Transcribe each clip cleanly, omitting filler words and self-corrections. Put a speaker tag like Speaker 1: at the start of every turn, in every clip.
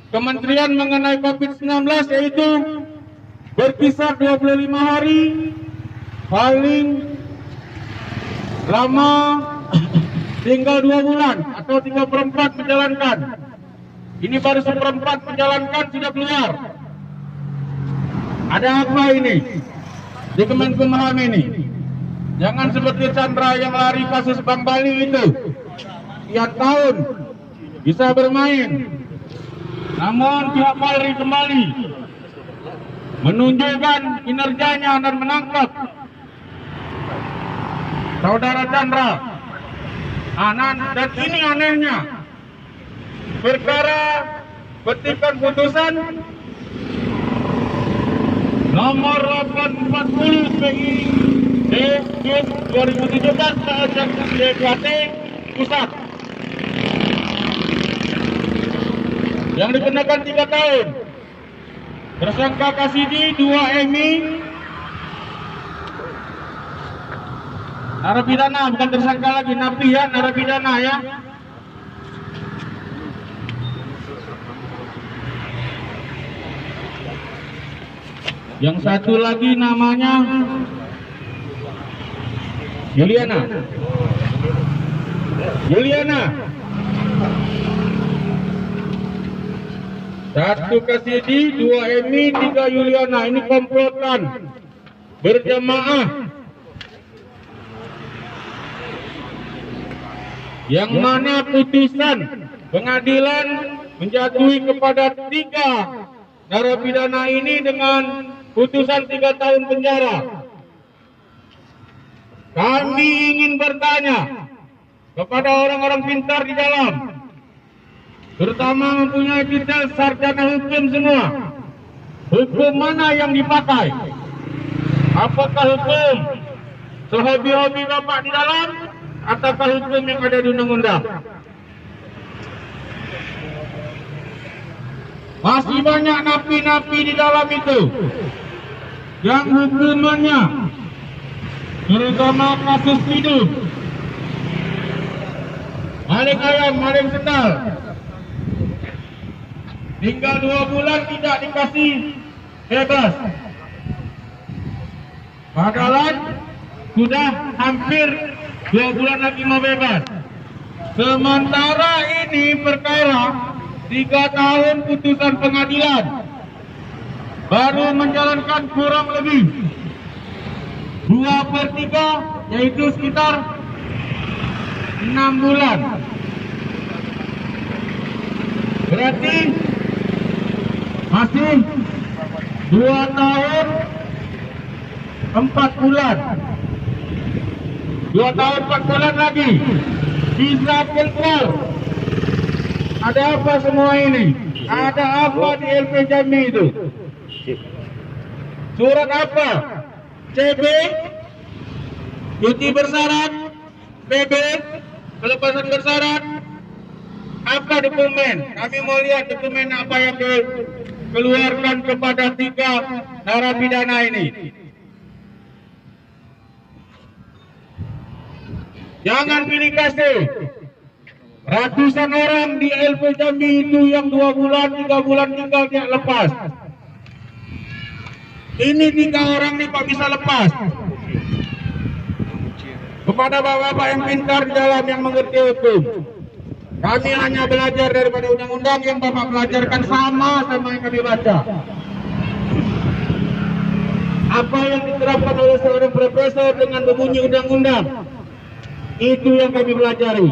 Speaker 1: Kementerian mengenai COVID-19, yaitu berkisar 25 hari, paling lama tinggal 2 bulan atau 3/4 menjalankan. Ini baru 1/4 menjalankan sudah keluar. Ada apa ini di Kemenkumham ini? Jangan seperti Chandra yang lari kasus Bank Bali itu, tiap tahun bisa bermain. Namun pihak Polri kembali menunjukkan kinerjanya dan menangkap saudara Chandra. Dan ini anehnya, perkara petikan putusan nomor 840 PID 2017 KJKT Pusat yang dikenakan 3 tahun. Tersangka Kasidi 2 Emi, narapidana, bukan tersangka lagi, napi ya, narapidana ya. Yang satu lagi namanya Yuliana. Satu Kasidi, 2 Emi, 3 Yuliana. Ini komplotan berjamaah, yang mana putusan pengadilan menjatuhi kepada 3 narapidana ini dengan putusan 3 tahun penjara. Kami ingin bertanya kepada orang-orang pintar di dalam, terutama mempunyai titel sarjana hukum semua, hukum mana yang dipakai? Apakah hukum sehobi-hobi bapak di dalam, ataukah hukum yang ada di undang-undang? Masih banyak napi-napi di dalam itu yang hukumannya, terutama kasus hidup, maling ayam, maling sendal, tinggal 2 bulan tidak dikasih bebas. Padahal sudah hampir 2 bulan lagi mau bebas. Sementara ini perkara 3 tahun putusan pengadilan, baru menjalankan kurang lebih 2/3, yaitu sekitar 6 bulan. Berarti masih 2 tahun 4 bulan. 2 tahun 4 bulan lagi bisa kontrol. Ada apa semua ini? Ada apa di LP Jambi itu? Surat apa? CB, cuti bersyarat, PB, pelepasan bersyarat. Apa dokumen? Kami mau lihat dokumen apa yang dikeluarkan kepada 3 narapidana ini. Jangan pilih kasih. Ratusan orang di LP Jambi itu yang 2 bulan, 3 bulan tinggal tidak lepas. Ini 3 orang ini kok bisa lepas? Kepada bapak-bapak yang pintar di dalam, yang mengerti hukum, kami hanya belajar daripada undang-undang yang bapak pelajarkan sama yang kami baca. Apa yang diterapkan oleh seorang profesor dengan berbunyi undang-undang, itu yang kami pelajari.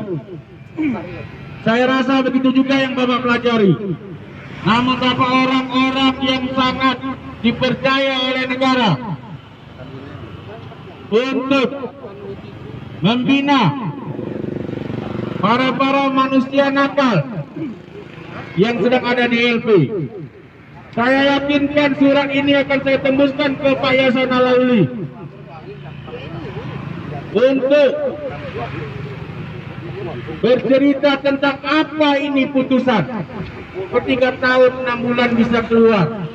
Speaker 1: Saya rasa begitu juga yang bapak pelajari. Namun bapak orang-orang yang sangat dipercaya oleh negara untuk membina para manusia nakal yang sedang ada di LP. Saya yakinkan surat ini akan saya tembuskan ke Pak Yasona Lawli untuk bercerita tentang apa ini putusan. 3 tahun 6 bulan bisa keluar.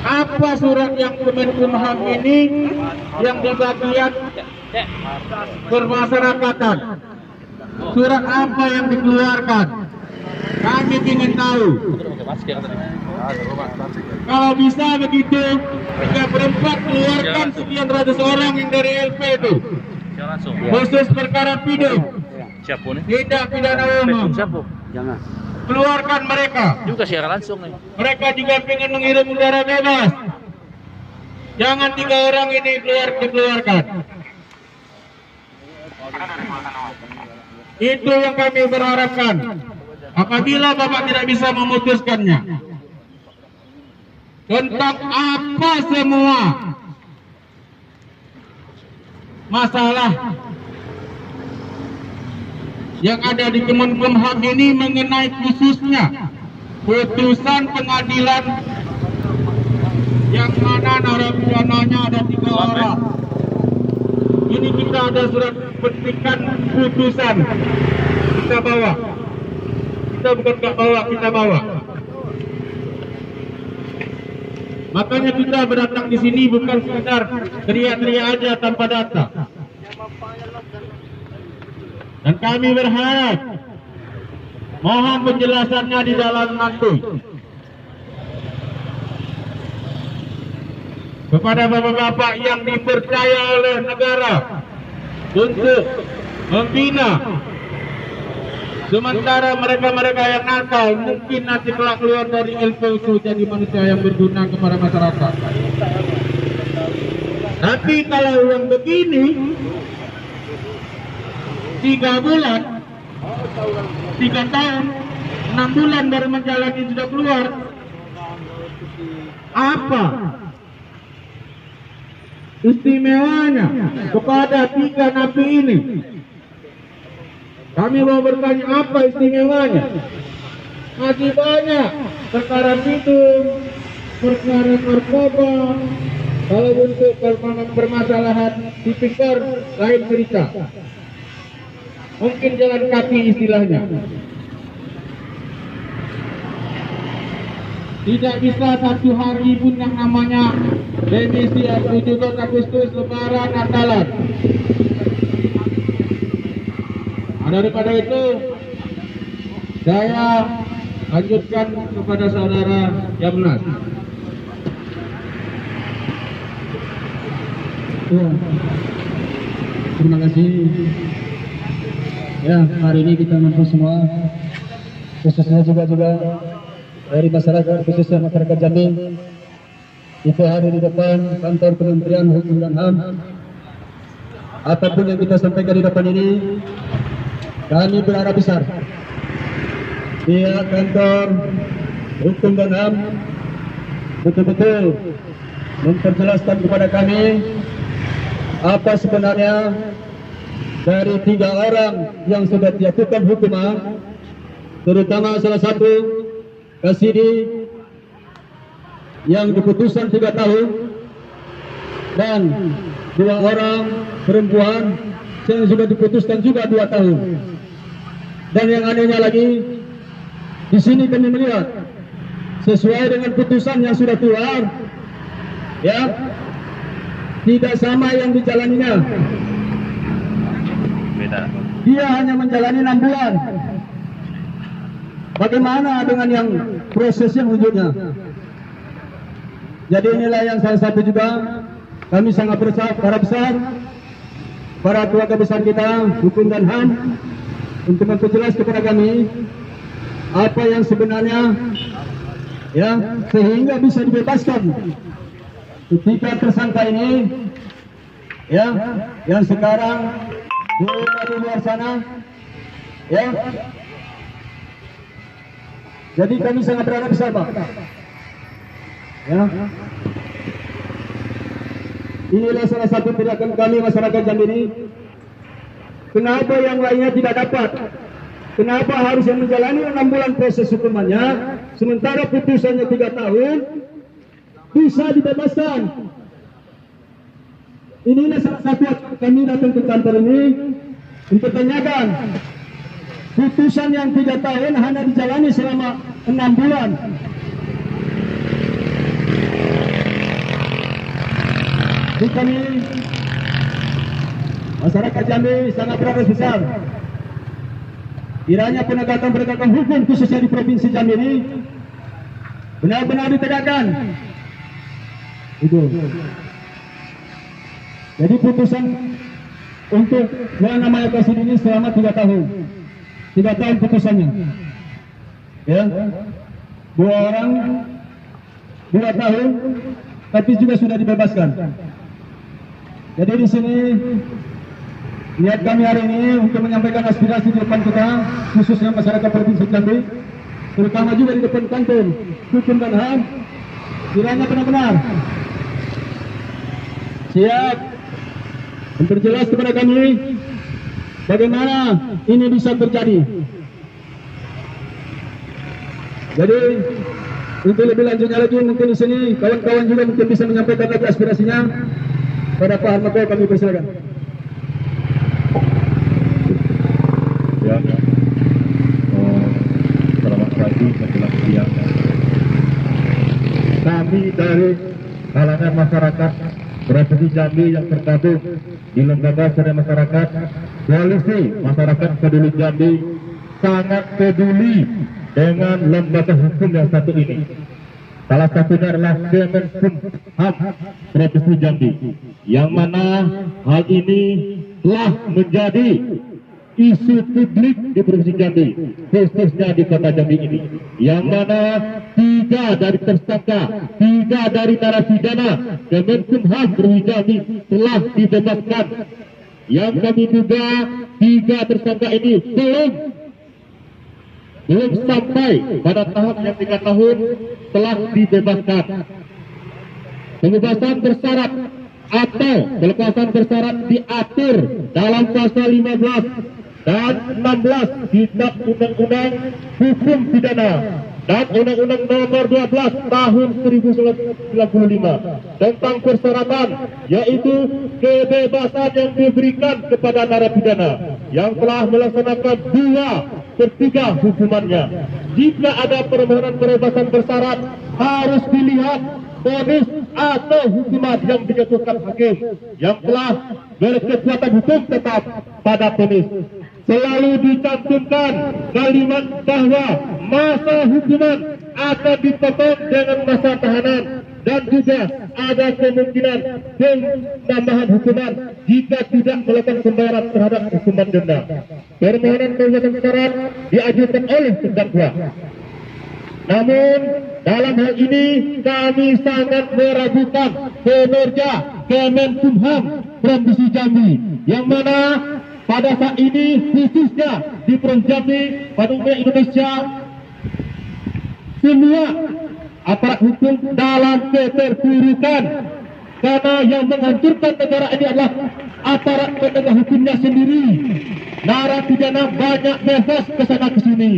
Speaker 1: Apa surat yang Kemenkumham ini yang di bagian permasyarakatan? surat apa yang dikeluarkan? Kami ingin tahu. Kalau bisa begitu, 3/4 keluarkan sekian ratus orang yang dari LP itu. Khusus perkara pidum, tidak pidana umum.
Speaker 2: Jangan.
Speaker 1: Keluarkan mereka.
Speaker 2: Juga siaran langsung nih.
Speaker 1: Mereka juga ingin menghirup udara bebas. Jangan 3 orang ini dikeluarkan. Itu yang kami berharapkan. Apabila Bapak tidak bisa memutuskannya, tentang apa semua masalah yang ada di Kemenkumham ini mengenai khususnya putusan pengadilan yang mana narapidana ada 3 orang. Ini kita ada surat petikan putusan, kita bawa. Kita bukan tak bawa, kita bawa. Makanya kita berdatang di sini bukan sekedar teriak-teriak aja tanpa data. Dan kami berharap mohon penjelasannya di dalam nanti kepada bapak-bapak yang dipercaya oleh negara untuk membina. Sementara mereka-mereka yang nakal mungkin nanti telah keluar dari LP itu jadi manusia yang berguna kepada masyarakat. Tapi kalau yang begini 3 bulan, 3 tahun, 6 bulan baru menjalani sudah keluar, apa istimewanya kepada 3 napi ini? Kami mau bertanya apa istimewanya? Masih banyak perkara pidum, perkara narkoba. Kalau untuk permasalahan tipikor lain cerita. Mungkin jalan kaki istilahnya. Tidak bisa 1 hari pun yang namanya remisi 17 Agustus Lebaran Natalan. Daripada itu saya lanjutkan kepada saudara Yamnas.
Speaker 3: Ya, terima kasih. Ya, hari ini kita mampu semua, khususnya juga dari masyarakat, khususnya masyarakat Jambi, itu hari di depan kantor Kementerian Hukum dan HAM. Apapun yang kita sampaikan di depan ini, kami berharap besar pihak kantor Hukum dan HAM betul-betul memperjelaskan kepada kami apa sebenarnya dari 3 orang yang sudah dijatuhkan hukuman, terutama salah satu Kasidi yang diputuskan 3 tahun dan 2 orang perempuan yang sudah diputuskan juga 2 tahun. Dan yang anehnya lagi, di sini kami melihat sesuai dengan putusan yang sudah keluar, ya, tidak sama yang dijalaninya.
Speaker 2: Beda.
Speaker 3: Dia hanya menjalani 6 bulan. Bagaimana dengan yang prosesnya wujudnya? Jadi inilah yang salah satu juga kami sangat berharap besar para keluarga besar kita Hukum dan HAM untuk memperjelas kepada kami apa yang sebenarnya, ya, sehingga bisa dibebaskan ketika tersangka ini, ya, yang sekarang berada di luar sana, ya. Jadi kami sangat berharap besar, Pak, ya. Inilah salah satu tindakan kami masyarakat Jambi ini. Kenapa yang lainnya tidak dapat? Kenapa harus yang menjalani 6 bulan proses hukumannya, sementara putusannya 3 tahun bisa dibebaskan? Inilah salah satu kami datang ke kantor ini untuk tanyakan. Putusan yang 3 tahun hanya dijalani selama 6 bulan. Jadi kami masyarakat Jambi sangat berharap besar kiranya penegakan hukum khususnya di Provinsi Jambi ini benar-benar ditegakkan. Itu. Jadi putusan untuk yang namanya kasus ini selama 3 tahun. 3 tahun putusannya. Ya. 2 orang 2 tahun tapi juga sudah dibebaskan. Jadi di sini niat kami hari ini untuk menyampaikan aspirasi di depan kita, khususnya masyarakat Provinsi Jambi, terutama juga di depan kantor hukum dan HAM, kiranya benar-benar siap memperjelas kepada kami bagaimana ini bisa terjadi. Jadi untuk lebih lanjutnya lagi mungkin di sini kawan-kawan juga mungkin bisa menyampaikan lagi aspirasinya pada Pak Harmoko, kami persilakan.
Speaker 4: Ya, selamat pagi menjelang siang. Kami dari kalangan masyarakat Provinsi Jambi yang tergabung di Lembaga Survei Masyarakat Koalisi Masyarakat Peduli Jambi sangat peduli dengan lembaga hukum yang satu ini. Salah satunya adalah Kemenkumham Provinsi Jambi, yang mana hal ini telah menjadi isu publik di Provinsi Jambi, khususnya di Kota Jambi ini, yang mana 3 dari tersangka, 3 dari narapidana Kemenkumham Provinsi Jambi telah dibebaskan. Yang kami duga 3 tersangka ini belum sampai pada tahap yang 3 tahun telah dibebaskan. Pembebasan bersyarat atau pelepasan bersyarat diatur dalam pasal 15 dan 16 Kitab Undang-Undang Hukum Pidana dan Undang-Undang Nomor 12 Tahun 1995 tentang persyaratan, yaitu kebebasan yang diberikan kepada narapidana yang telah melaksanakan 2/3 hukumannya. Jika ada permohonan pembebasan bersyarat, harus dilihat vonis atau hukuman yang dijatuhkan hakim yang telah berkekuatan hukum tetap pada vonis. Selalu dicantumkan kalimat bahwa masa hukuman akan dipotong dengan masa tahanan, dan juga ada kemungkinan penambahan hukuman jika tidak melakukan pembayaran terhadap hukuman denda. Permohonan pembebasan bersyarat diajukan oleh terdakwa. Namun dalam hal ini kami sangat meragukan kinerja Kemenkumham Provinsi Jambi, yang mana pada saat ini khususnya di Provinsi Jambi pada umumnya Indonesia, semua aparat hukum dalam keterpurukan, karena yang menghancurkan negara ini adalah aparat penegak hukumnya sendiri. Narapidana banyak bebas ke sana ke sini.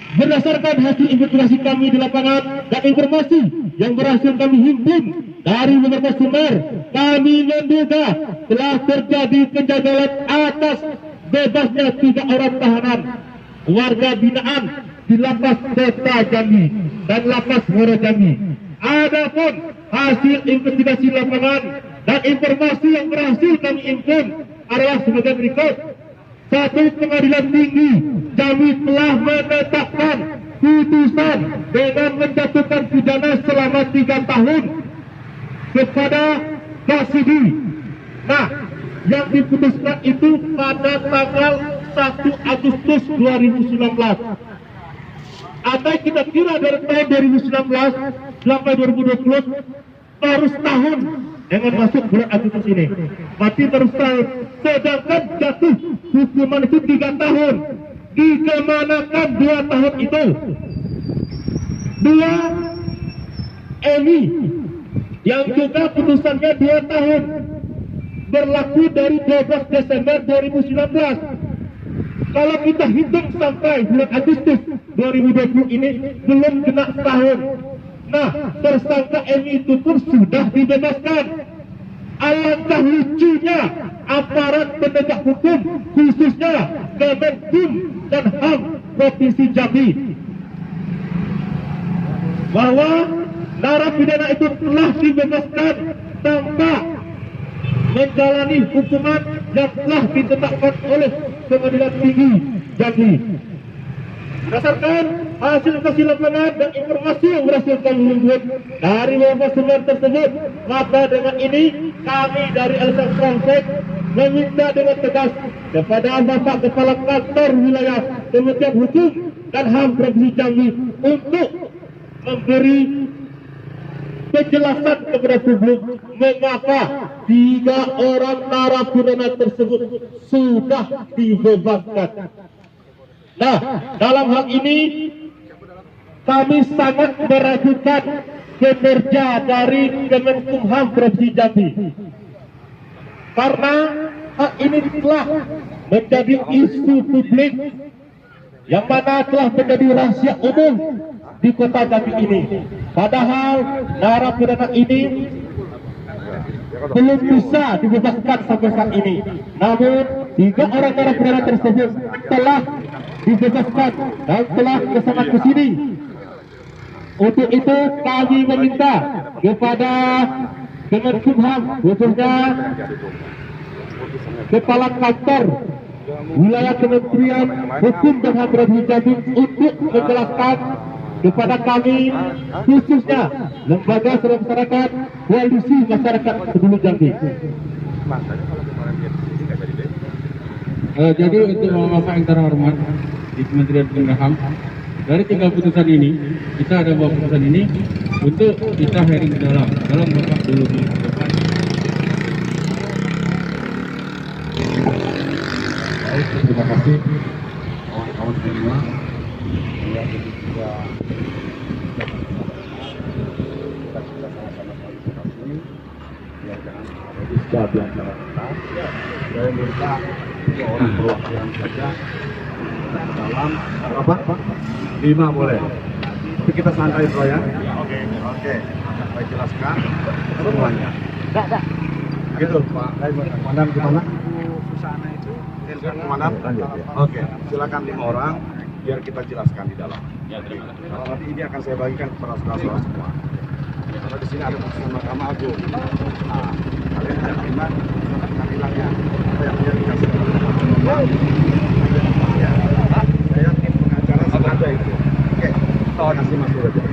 Speaker 4: Berdasarkan hasil investigasi kami di lapangan dan informasi yang berhasil kami himpun dari beberapa sumber, kami menduga telah terjadi penjagalan atas bebasnya 3 orang tahanan warga binaan di Lapas Kota Jambi dan Lapas Muara Jambi. Adapun hasil investigasi lapangan dan informasi yang berhasil kami himpun adalah sebagai berikut. 1. Pengadilan Tinggi Jambi telah menetapkan putusan dengan menjatuhkan pidana selama 3 tahun kepada Kasidi. Nah, yang diputuskan itu pada tanggal 1 Agustus 2019. Atau kita kira dari tahun 2019 sampai 2020 baru setahun dengan masuk bulan Agustus ini. Berarti baru setahun. Sedangkan jatuh hukuman itu 3 tahun. Dikemanakan 2 tahun itu? 2 Emi yang juga putusannya 2 tahun, berlaku dari 12 Desember 2019. Kalau kita hitung sampai bulan Agustus 2020 ini belum kena setahun. Nah, tersangka Emi itu pun sudah dibebaskan. Alangkah lucunya aparat penegak hukum, khususnya Kemenkum dan HAM Provinsi Jambi, bahwa narapidana itu telah dibebaskan tanpa menjalani hukuman yang telah ditetapkan oleh Pengadilan Tinggi Jambi. Berdasarkan hasil lokasi lapangan dan informasi yang berhasil kami himpun dari beberapa sumber tersebut, maka dengan ini kami dari LSM Polsek meminta dengan tegas kepada Bapak Kepala Kantor Wilayah Kementerian Hukum dan HAM Provinsi Jambi untuk memberi penjelasan kepada publik mengapa 3 orang narapidana tersebut sudah dibebaskan. Nah, dalam hal ini kami sangat meragukan kinerja dari Kemenkumham Provinsi Jambi karena hal ini telah menjadi isu publik yang mana telah menjadi rahasia umum di kota Jambi ini. Padahal narapidana ini belum bisa dibebaskan sampai saat ini. Namun 3 orang narapidana tersebut telah dibebaskan dan telah kesana ke sini. Untuk itu kami meminta kepada Kemenkumham, khususnya Kepala Kantor Wilayah Kementerian Hukum dan HAM Provinsi Jambi untuk menjelaskan kepada kami, khususnya lembaga survei masyarakat Koalisi Masyarakat Peduli Jambi.
Speaker 3: Jadi untuk Bapak yang terhormat di Kementerian Hukum dan HAM, dari 3 putusan ini kita ada 2 putusan ini untuk kita hearing di dalam Bapak dulu di depan.
Speaker 5: Baik, terima kasih kawan-kawan semua yang juga kita sama-sama partisipasi ya, jangan ada diskal di antara kita. Saya minta 2 orang perwakilan saja dalam apa? 5 boleh. Tapi kita santai dulu ya. Oke. Saya jelaskan semuanya. Gitu Pak. Komandan gimana? Komandan? Oke, silakan 5 orang biar kita jelaskan di dalam. Ya, terima kasih. Kalau nanti ini akan saya bagikan kepada saudara-saudara semua. Karena di sini ada putusan Mahkamah Agung. Nah, kalian tidak terima pengadilannya. Apa yang dia dikasih saya yakin pengacara ada itu. Oke, terima kasih Mas Surya.